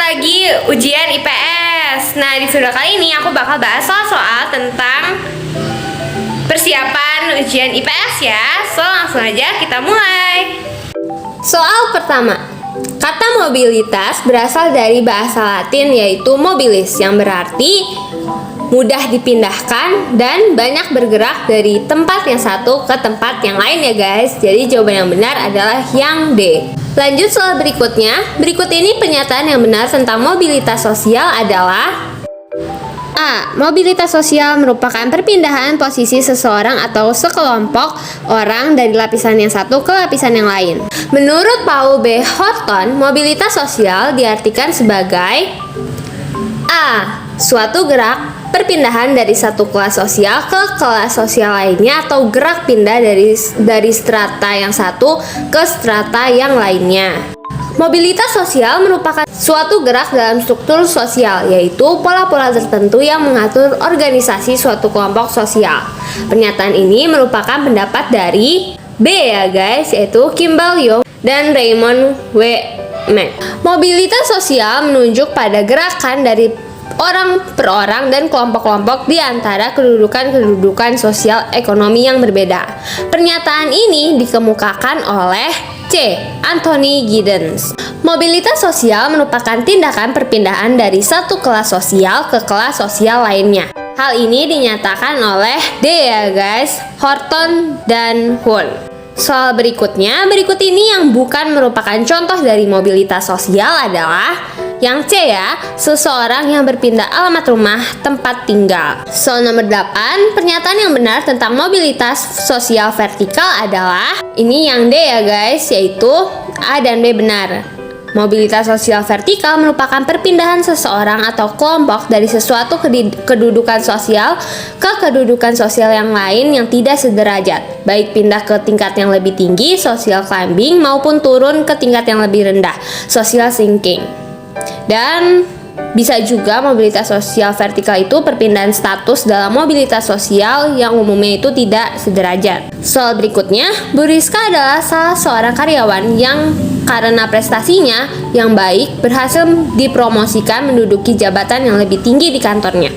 lagi ujian IPS. Nah, di video kali ini aku bakal bahas soal-soal tentang persiapan ujian IPS ya. So, langsung aja kita mulai. Soal pertama. Kata mobilitas berasal dari bahasa Latin yaitu mobilis yang berarti mudah dipindahkan dan banyak bergerak dari tempat yang satu ke tempat yang lain ya guys. Jadi jawaban yang benar adalah yang D. Lanjut soal berikutnya. Berikut ini pernyataan yang benar tentang mobilitas sosial adalah A. Mobilitas sosial merupakan perpindahan posisi seseorang atau sekelompok orang dari lapisan yang satu ke lapisan yang lain. Menurut Paul B. Horton, mobilitas sosial diartikan sebagai A. Suatu gerak perpindahan dari satu kelas sosial ke kelas sosial lainnya atau gerak pindah dari strata yang satu ke strata yang lainnya. Mobilitas sosial merupakan suatu gerak dalam struktur sosial, yaitu pola-pola tertentu yang mengatur organisasi suatu kelompok sosial. Pernyataan ini merupakan pendapat dari B ya guys, yaitu Kimball Young dan Raymond W. Mack. Mobilitas sosial menunjuk pada gerakan dari orang per orang dan kelompok-kelompok di antara kedudukan sosial ekonomi yang berbeda. Pernyataan ini dikemukakan oleh C. Anthony Giddens. Mobilitas sosial merupakan tindakan perpindahan dari satu kelas sosial ke kelas sosial lainnya. Hal ini dinyatakan oleh D ya guys, Horton dan Huon. Soal berikutnya, berikut ini yang bukan merupakan contoh dari mobilitas sosial adalah yang C ya, seseorang yang berpindah alamat rumah tempat tinggal. Soal nomor 8, pernyataan yang benar tentang mobilitas sosial vertikal adalah ini yang D ya guys, yaitu A dan B benar. Mobilitas sosial vertikal merupakan perpindahan seseorang atau kelompok dari sesuatu kedudukan sosial ke kedudukan sosial yang lain yang tidak sederajat, baik pindah ke tingkat yang lebih tinggi, social climbing, maupun turun ke tingkat yang lebih rendah, social sinking. Dan bisa juga mobilitas sosial vertikal itu perpindahan status dalam mobilitas sosial yang umumnya itu tidak sederajat. Soal berikutnya, Bu Rizka adalah salah seorang karyawan yang karena prestasinya yang baik berhasil dipromosikan menduduki jabatan yang lebih tinggi di kantornya.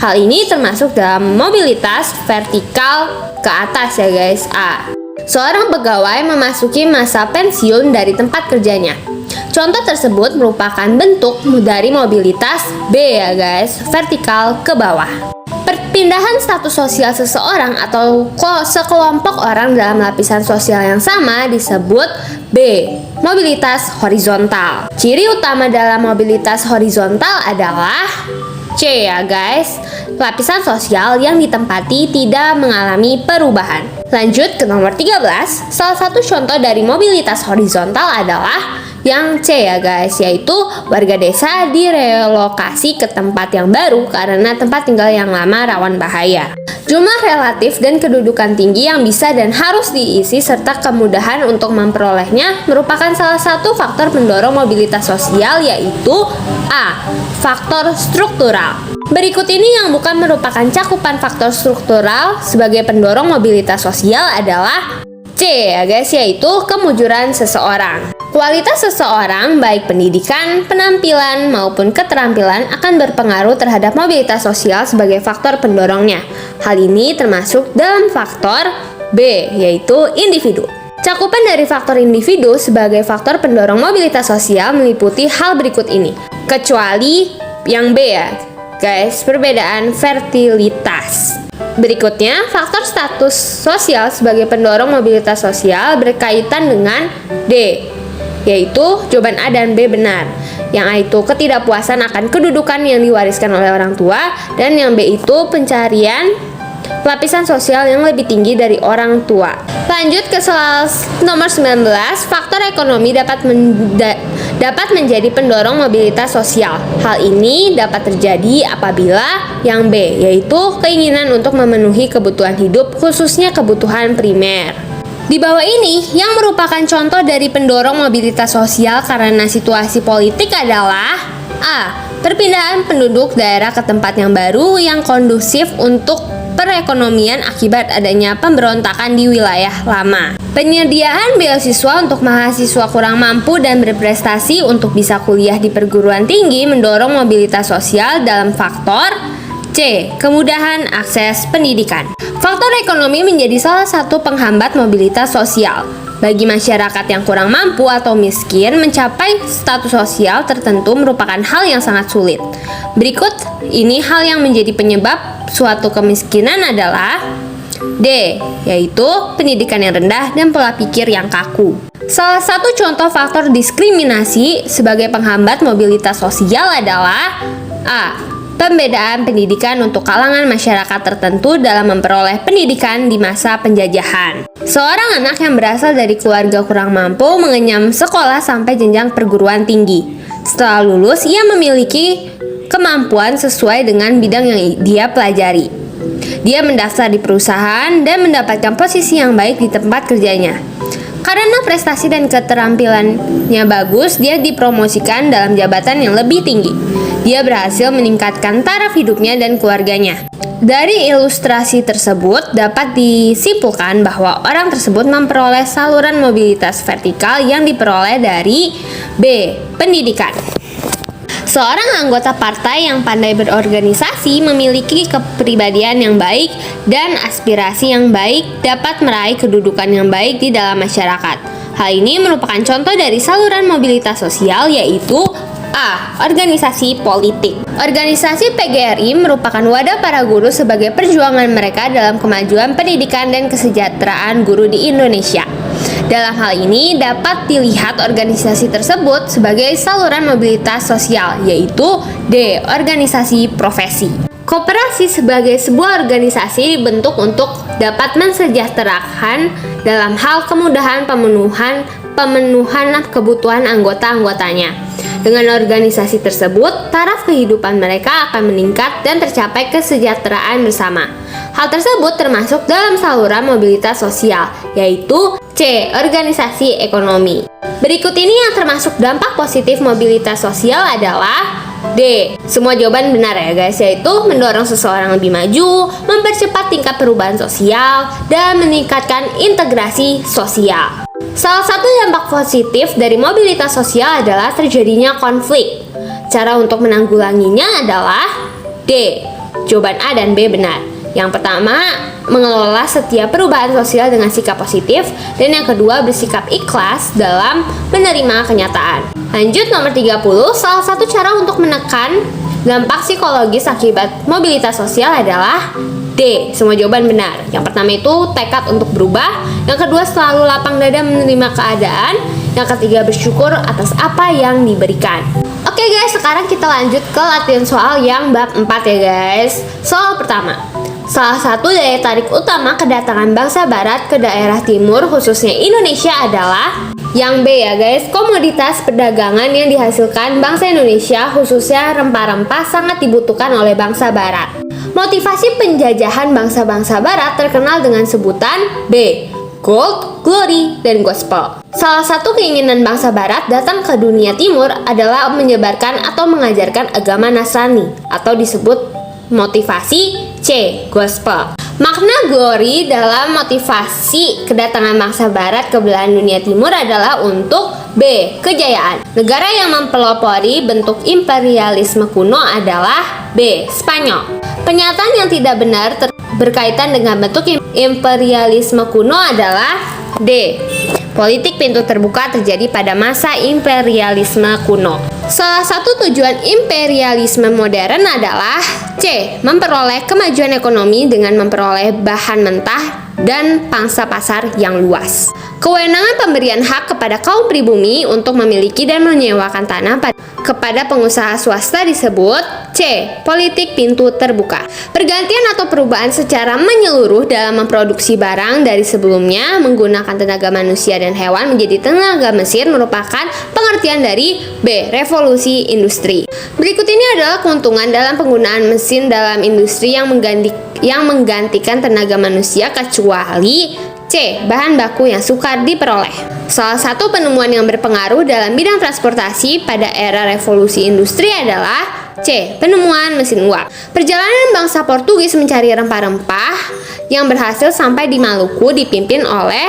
Hal ini termasuk dalam mobilitas vertikal ke atas ya guys. A. Seorang pegawai memasuki masa pensiun dari tempat kerjanya. Contoh tersebut merupakan bentuk dari mobilitas B ya guys, vertikal ke bawah. Perpindahan status sosial seseorang atau sekelompok orang dalam lapisan sosial yang sama disebut B, mobilitas horizontal. Ciri utama dalam mobilitas horizontal adalah C ya guys, lapisan sosial yang ditempati tidak mengalami perubahan. Lanjut ke nomor 13, salah satu contoh dari mobilitas horizontal adalah yang C ya guys, yaitu warga desa direlokasi ke tempat yang baru karena tempat tinggal yang lama rawan bahaya. Jumlah relatif dan kedudukan tinggi yang bisa dan harus diisi serta kemudahan untuk memperolehnya merupakan salah satu faktor pendorong mobilitas sosial, yaitu A. Faktor struktural. Berikut ini yang bukan merupakan cakupan faktor struktural sebagai pendorong mobilitas sosial adalah C ya guys, yaitu kemujuran seseorang. Kualitas seseorang, baik pendidikan, penampilan, maupun keterampilan akan berpengaruh terhadap mobilitas sosial sebagai faktor pendorongnya. Hal ini termasuk dalam faktor B, yaitu individu. Cakupan dari faktor individu sebagai faktor pendorong mobilitas sosial meliputi hal berikut ini, kecuali yang B ya guys, perbedaan fertilitas. Berikutnya, faktor status sosial sebagai pendorong mobilitas sosial berkaitan dengan D, yaitu jawaban A dan B benar. Yang A itu ketidakpuasan akan kedudukan yang diwariskan oleh orang tua, dan yang B itu pencarian lapisan sosial yang lebih tinggi dari orang tua. Lanjut ke soal nomor 19, faktor ekonomi dapat menjadi pendorong mobilitas sosial. Hal ini dapat terjadi apabila yang B, yaitu keinginan untuk memenuhi kebutuhan hidup, khususnya kebutuhan primer. Di bawah ini, yang merupakan contoh dari pendorong mobilitas sosial karena situasi politik adalah A. Perpindahan penduduk daerah ke tempat yang baru yang kondusif untuk perekonomian akibat adanya pemberontakan di wilayah lama. Penyediaan beasiswa untuk mahasiswa kurang mampu dan berprestasi untuk bisa kuliah di perguruan tinggi mendorong mobilitas sosial dalam faktor C. Kemudahan akses pendidikan. Faktor ekonomi menjadi salah satu penghambat mobilitas sosial. Bagi masyarakat yang kurang mampu atau miskin, mencapai status sosial tertentu merupakan hal yang sangat sulit. Berikut ini hal yang menjadi penyebab suatu kemiskinan adalah D. Yaitu pendidikan yang rendah dan pola pikir yang kaku. Salah satu contoh faktor diskriminasi sebagai penghambat mobilitas sosial adalah A. Pembedaan pendidikan untuk kalangan masyarakat tertentu dalam memperoleh pendidikan di masa penjajahan. Seorang anak yang berasal dari keluarga kurang mampu mengenyam sekolah sampai jenjang perguruan tinggi. Setelah lulus, ia memiliki kemampuan sesuai dengan bidang yang dia pelajari. Dia mendaftar di perusahaan dan mendapatkan posisi yang baik di tempat kerjanya. Karena prestasi dan keterampilannya bagus, dia dipromosikan dalam jabatan yang lebih tinggi. Dia berhasil meningkatkan taraf hidupnya dan keluarganya. Dari ilustrasi tersebut dapat disimpulkan bahwa orang tersebut memperoleh saluran mobilitas vertikal yang diperoleh dari B. Pendidikan. Seorang anggota partai yang pandai berorganisasi memiliki kepribadian yang baik dan aspirasi yang baik dapat meraih kedudukan yang baik di dalam masyarakat. Hal ini merupakan contoh dari saluran mobilitas sosial, yaitu A. Organisasi politik. Organisasi PGRI merupakan wadah para guru sebagai perjuangan mereka dalam kemajuan pendidikan dan kesejahteraan guru di Indonesia. Dalam hal ini dapat dilihat organisasi tersebut sebagai saluran mobilitas sosial, yaitu D. Organisasi profesi. Koperasi sebagai sebuah organisasi dibentuk untuk dapat mensejahterakan dalam hal kemudahan pemenuhan kebutuhan anggota-anggotanya. Dengan organisasi tersebut, taraf kehidupan mereka akan meningkat dan tercapai kesejahteraan bersama. Hal tersebut termasuk dalam saluran mobilitas sosial, yaitu C. Organisasi ekonomi. Berikut ini yang termasuk dampak positif mobilitas sosial adalah D. Semua jawaban benar ya guys, yaitu mendorong seseorang lebih maju, mempercepat tingkat perubahan sosial, dan meningkatkan integrasi sosial. Salah satu dampak positif dari mobilitas sosial adalah terjadinya konflik. Cara untuk menanggulanginya adalah D. Jawaban A dan B benar. Yang pertama, mengelola setiap perubahan sosial dengan sikap positif, dan yang kedua, bersikap ikhlas dalam menerima kenyataan. Lanjut nomor 30, salah satu cara untuk menekan dampak psikologis akibat mobilitas sosial adalah D. Semua jawaban benar. Yang pertama itu tekad untuk berubah, yang kedua selalu lapang dada menerima keadaan, yang ketiga bersyukur atas apa yang diberikan. Oke guys, sekarang kita lanjut ke latihan soal yang bab 4 ya guys. Soal pertama, salah satu daya tarik utama kedatangan bangsa barat ke daerah timur khususnya Indonesia adalah yang B ya guys, komoditas perdagangan yang dihasilkan bangsa Indonesia khususnya rempah-rempah sangat dibutuhkan oleh bangsa barat. Motivasi penjajahan bangsa-bangsa barat terkenal dengan sebutan B. Gold, Glory, dan Gospel. Salah satu keinginan bangsa barat datang ke dunia timur adalah menyebarkan atau mengajarkan agama Nasrani atau disebut motivasi C. Gospel. Makna glory dalam motivasi kedatangan bangsa barat ke belahan dunia timur adalah untuk B. Kejayaan. Negara yang mempelopori bentuk imperialisme kuno adalah B. Spanyol. Pernyataan yang tidak benar berkaitan dengan bentuk imperialisme kuno adalah D. Politik pintu terbuka terjadi pada masa imperialisme kuno. Salah satu tujuan imperialisme modern adalah C. Memperoleh kemajuan ekonomi dengan memperoleh bahan mentah dan pangsa pasar yang luas. Kewenangan pemberian hak kepada kaum pribumi untuk memiliki dan menyewakan tanah kepada pengusaha swasta disebut C. Politik pintu terbuka. Pergantian atau perubahan secara menyeluruh dalam memproduksi barang dari sebelumnya menggunakan tenaga manusia dan hewan menjadi tenaga mesin merupakan pengertian dari B. Revolusi industri. Berikut ini adalah keuntungan dalam penggunaan mesin dalam industri yang menggantikan tenaga manusia kecuali C. Bahan baku yang sukar diperoleh. Salah satu penemuan yang berpengaruh dalam bidang transportasi pada era revolusi industri adalah C. Penemuan mesin uap. Perjalanan bangsa Portugis mencari rempah-rempah yang berhasil sampai di Maluku dipimpin oleh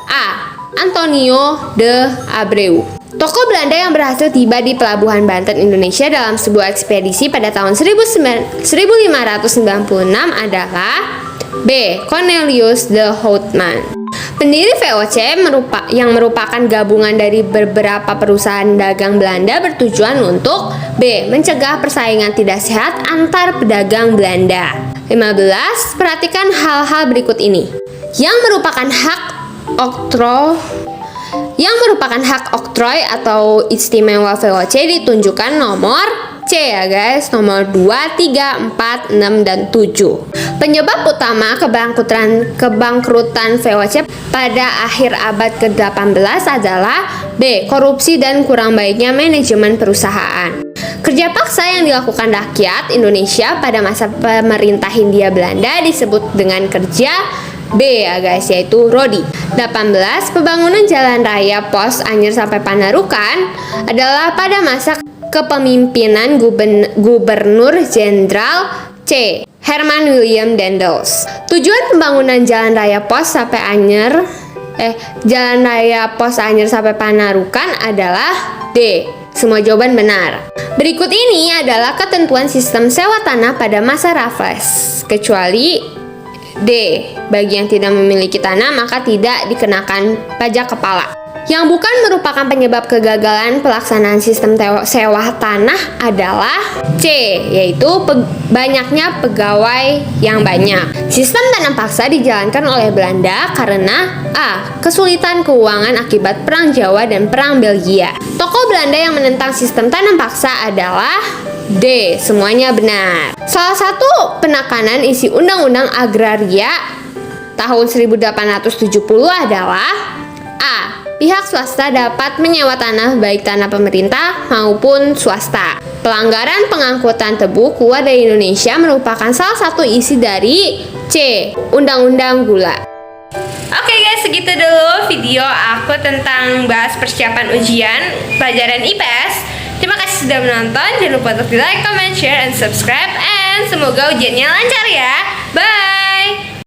A. Antonio de Abreu. Tokoh Belanda yang berhasil tiba di pelabuhan Banten, Indonesia dalam sebuah ekspedisi pada tahun 1596 adalah B. Cornelius de Houtman. Pendiri VOC yang merupakan gabungan dari beberapa perusahaan dagang Belanda bertujuan untuk B. Mencegah persaingan tidak sehat antar pedagang Belanda. 15. Perhatikan hal-hal berikut ini. Yang merupakan hak oktroy atau istimewa VOC ditunjukkan nomor C ya guys, nomor 2, 3, 4, 6, dan 7. Penyebab utama kebangkrutan VOC pada akhir abad ke-18 adalah B. Korupsi dan kurang baiknya manajemen perusahaan. Kerja paksa yang dilakukan rakyat Indonesia pada masa pemerintah Hindia Belanda disebut dengan kerja B ya guys, yaitu Rodi. 18. Pembangunan jalan raya Pos Anyer sampai Panarukan adalah pada masa kepemimpinan Gubernur Jenderal C. Herman William Daendels. Tujuan pembangunan jalan raya Pos Anyer sampai Panarukan adalah D. Semua jawaban benar. Berikut ini adalah ketentuan sistem sewa tanah pada masa Raffles, kecuali D. Bagi yang tidak memiliki tanah maka tidak dikenakan pajak kepala. Yang bukan merupakan penyebab kegagalan pelaksanaan sistem sewa tanah adalah C, yaitu banyaknya pegawai yang banyak. Sistem tanam paksa dijalankan oleh Belanda karena A. Kesulitan keuangan akibat Perang Jawa dan Perang Belgia. Tokoh Belanda yang menentang sistem tanam paksa adalah D. Semuanya benar. Salah satu penekanan isi Undang-Undang Agraria tahun 1870 adalah A. Pihak swasta dapat menyewa tanah baik tanah pemerintah maupun swasta. Pelanggaran pengangkutan tebu keluar dari Indonesia merupakan salah satu isi dari C. Undang-Undang Gula. Oke guys, segitu dulu video aku tentang bahas persiapan ujian pelajaran IPS. Terima kasih sudah menonton. Jangan lupa untuk like, comment, share, and subscribe. And semoga ujiannya lancar ya. Bye!